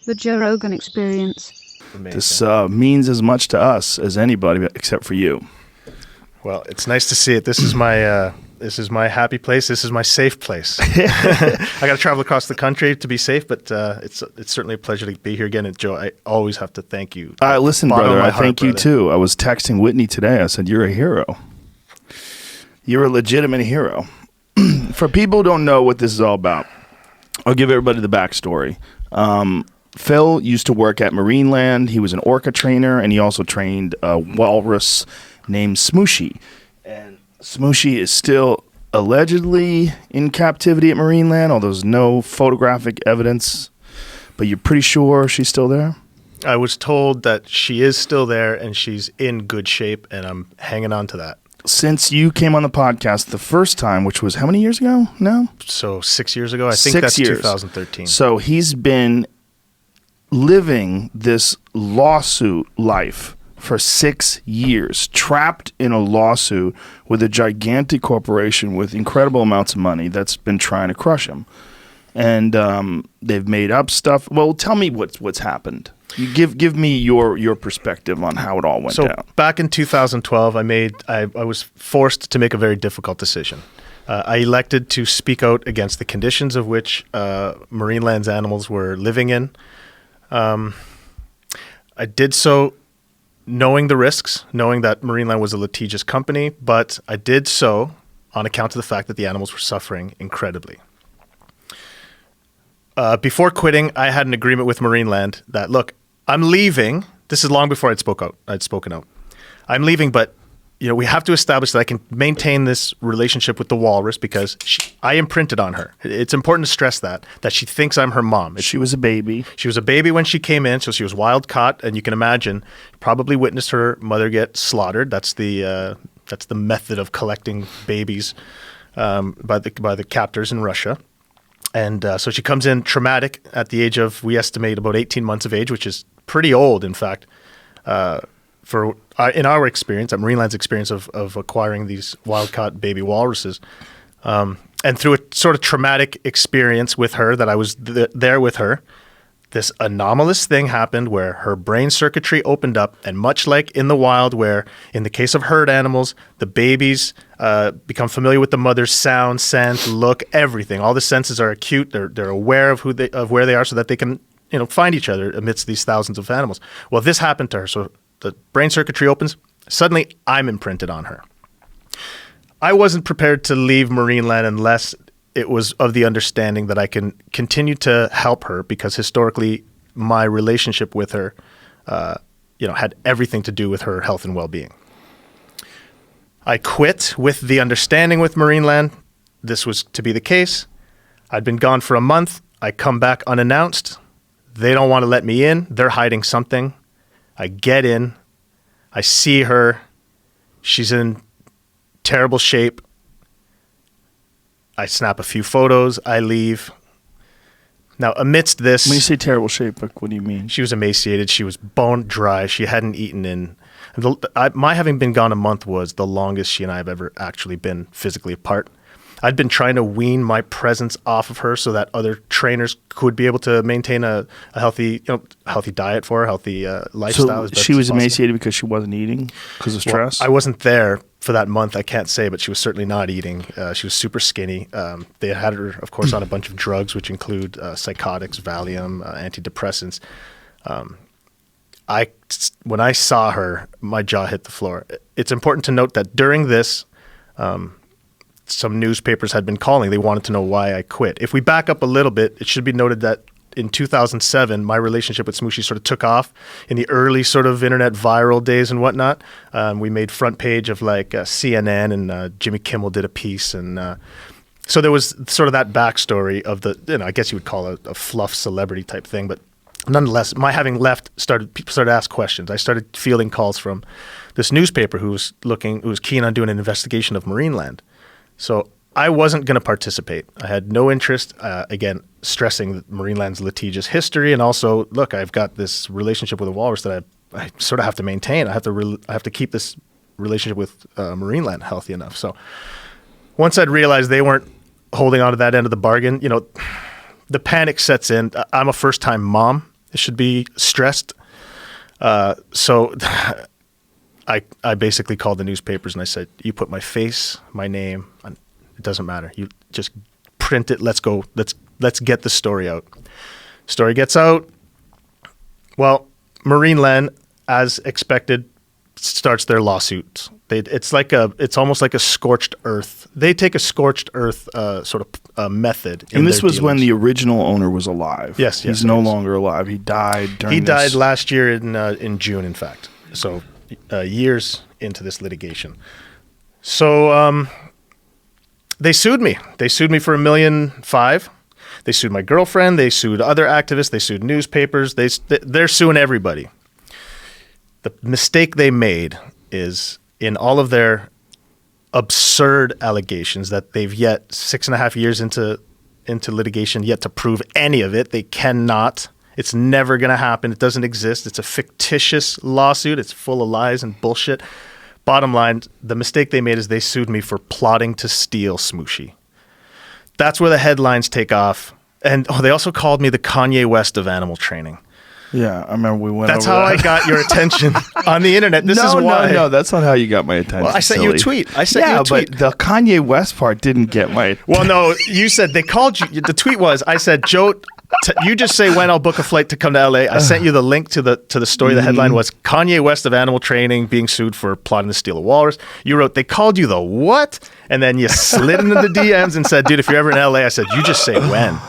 The Joe Rogan Experience. Amazing. This means as much to us as anybody except for you. Well, it's nice to see it. This is my happy place. This is my safe place. I got to travel across the country to be safe, but it's certainly a pleasure to be here again. And Joe, I always have to thank you. Listen, brother, I thank you too. I was texting Whitney today. I said, you're a hero. You're a legitimate hero. For people who don't know what this is all about, I'll give everybody the backstory. Phil used to work at Marineland. He was an orca trainer, and he also trained a walrus named Smooshy. And Smooshy is still allegedly in captivity at Marineland, although there's no photographic evidence. But you're pretty sure she's still there? I was told that she is still there, and she's in good shape, and I'm hanging on to that. Since you came on the podcast the first time, which was how many years ago now? So 6 years ago. I think that's 2013. So he's been living this lawsuit life for 6 years, trapped in a lawsuit with a gigantic corporation with incredible amounts of money that's been trying to crush him. And they've made up stuff. Well, tell me what's happened. You give me your perspective on how it all went down. Back in 2012, I was forced to make a very difficult decision. I elected to speak out against the conditions of which Marineland's animals were living in. I did so knowing the risks, knowing that Marineland was a litigious company, but I did so on account of the fact that the animals were suffering incredibly. Before quitting, I had an agreement with Marineland that, look, I'm leaving. This is long before I'd spoken out. I'm leaving, but we have to establish that I can maintain this relationship with the walrus because I imprinted on her. It's important to stress that she thinks I'm her mom. She was a baby. She was a baby when she came in, so she was wild caught, and you can imagine, probably witnessed her mother get slaughtered. That's the method of collecting babies by the captors in Russia. And so she comes in traumatic at the age of, we estimate, about 18 months of age, which is pretty old, in fact, in our experience, at Marineland's experience of acquiring these wild-caught baby walruses. And through a sort of traumatic experience with her, that I was there with her, this anomalous thing happened where her brain circuitry opened up, and much like in the wild, where in the case of herd animals, the babies become familiar with the mother's sound, scent, look, everything. All the senses are acute. They're aware of where they are, so that they can find each other amidst these thousands of animals. Well, this happened to her. So the brain circuitry opens. Suddenly, I'm imprinted on her. I wasn't prepared to leave Marineland unless it was of the understanding that I can continue to help her, because historically my relationship with her, had everything to do with her health and well-being. I quit with the understanding with Marineland this was to be the case. I'd been gone for a month. I come back unannounced. They don't want to let me in. They're hiding something. I get in. I see her. She's in terrible shape. I snap a few photos. I leave. Now, amidst this... When you say terrible shape, what do you mean? She was emaciated. She was bone dry. She hadn't eaten in... My having been gone a month was the longest she and I have ever actually been physically apart. I'd been trying to wean my presence off of her so that other trainers could be able to maintain a healthy diet for her, healthy lifestyle. So she was emaciated because she wasn't eating because of stress? Well, I wasn't there for that month, I can't say, but she was certainly not eating. She was super skinny. They had her, of course, on a bunch of drugs, which include psychotics, Valium, antidepressants. When I saw her, my jaw hit the floor. It's important to note that during this, some newspapers had been calling. They wanted to know why I quit. If we back up a little bit, it should be noted that in 2007, my relationship with Smooshy sort of took off in the early sort of internet viral days and whatnot. We made front page of like CNN, and Jimmy Kimmel did a piece. And so there was sort of that backstory of the, I guess you would call it a fluff celebrity type thing. But nonetheless, my having left, people started to ask questions. I started fielding calls from this newspaper who was keen on doing an investigation of Marineland. So I wasn't going to participate. I had no interest, again, stressing Marineland's litigious history. And also, look, I've got this relationship with a walrus that I sort of have to maintain. I have to keep this relationship with Marineland healthy enough. So once I'd realized they weren't holding on to that end of the bargain, the panic sets in. I'm a first-time mom. It should be stressed. So I basically called the newspapers and I said, you put my face, my name, it doesn't matter. You just print it. Let's go. Let's get the story out. Story gets out. Well, Marineland, as expected, starts their lawsuit. It's almost like a scorched earth. They take a scorched earth sort of method. And this was when the original owner was alive. Yes, he's no longer alive. He died during. He died last year in June, in fact. So years into this litigation. So they sued me. They sued me for $1.5 million. They sued my girlfriend. They sued other activists. They sued newspapers. They're suing everybody. The mistake they made is in all of their absurd allegations that they've yet 6.5 years into litigation yet to prove any of it. They cannot. It's never going to happen. It doesn't exist. It's a fictitious lawsuit. It's full of lies and bullshit. Bottom line, the mistake they made is they sued me for plotting to steal Smooshie. That's where the headlines take off. And they also called me the Kanye West of animal training. Yeah, I remember we went. That's over how that. I got your attention on the internet. This is why. No, that's not how you got my attention. Well, I sent you a tweet. But the Kanye West part didn't get my. Well, no, you said they called you. The tweet was, I said, Joe, you just say when I'll book a flight to come to LA. I sent you the link to the story. The headline was Kanye West of animal training being sued for plotting to steal a walrus. You wrote, they called you the what? And then you slid into the DMs and said, dude, if you're ever in LA, I said, you just say when.